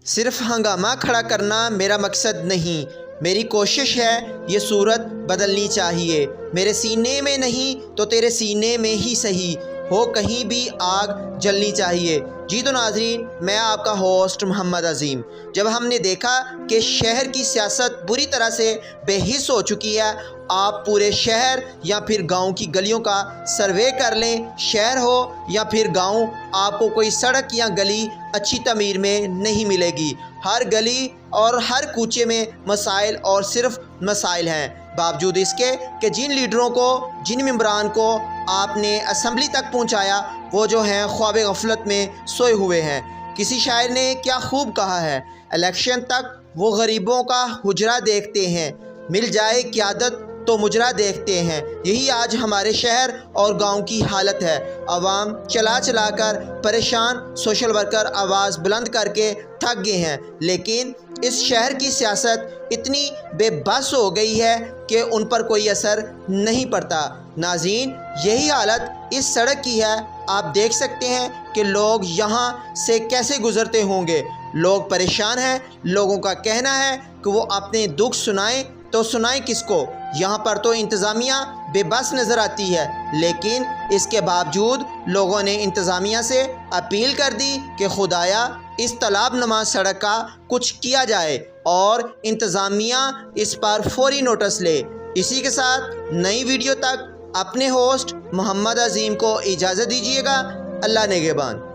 صرف ہنگامہ کھڑا کرنا میرا مقصد نہیں، میری کوشش ہے یہ صورت بدلنی چاہیے۔ میرے سینے میں نہیں تو تیرے سینے میں ہی صحیح ہو، کہیں بھی آگ جلنی چاہیے۔ جی تو ناظرین، میں آپ کا ہوسٹ محمد عظیم۔ جب ہم نے دیکھا کہ شہر کی سیاست بری طرح سے بے حس ہو چکی ہے، آپ پورے شہر یا پھر گاؤں کی گلیوں کا سروے کر لیں، شہر ہو یا پھر گاؤں، آپ کو کوئی سڑک یا گلی اچھی تعمیر میں نہیں ملے گی۔ ہر گلی اور ہر کوچے میں مسائل اور صرف مسائل ہیں، باوجود اس کے کہ جن لیڈروں کو، جن ممبران کو آپ نے اسمبلی تک پہنچایا، وہ جو ہیں خواب غفلت میں سوئے ہوئے ہیں۔ کسی شاعر نے کیا خوب کہا ہے، الیکشن تک وہ غریبوں کا حجرہ دیکھتے ہیں، مل جائے قیادت تو مجرا دیکھتے ہیں۔ یہی آج ہمارے شہر اور گاؤں کی حالت ہے۔ عوام چلا چلا کر پریشان، سوشل ورکر آواز بلند کر کے تھک گئے ہیں، لیکن اس شہر کی سیاست اتنی بے بس ہو گئی ہے کہ ان پر کوئی اثر نہیں پڑتا۔ ناظرین، یہی حالت اس سڑک کی ہے۔ آپ دیکھ سکتے ہیں کہ لوگ یہاں سے کیسے گزرتے ہوں گے۔ لوگ پریشان ہیں، لوگوں کا کہنا ہے کہ وہ اپنے دکھ سنائیں تو سنائیں کس کو؟ یہاں پر تو انتظامیہ بے بس نظر آتی ہے، لیکن اس کے باوجود لوگوں نے انتظامیہ سے اپیل کر دی کہ خدایا اس تالاب نما سڑک کا کچھ کیا جائے اور انتظامیہ اس پر فوری نوٹس لے۔ اسی کے ساتھ نئی ویڈیو تک اپنے ہوسٹ محمد عظیم کو اجازت دیجیے گا۔ اللہ نگہبان۔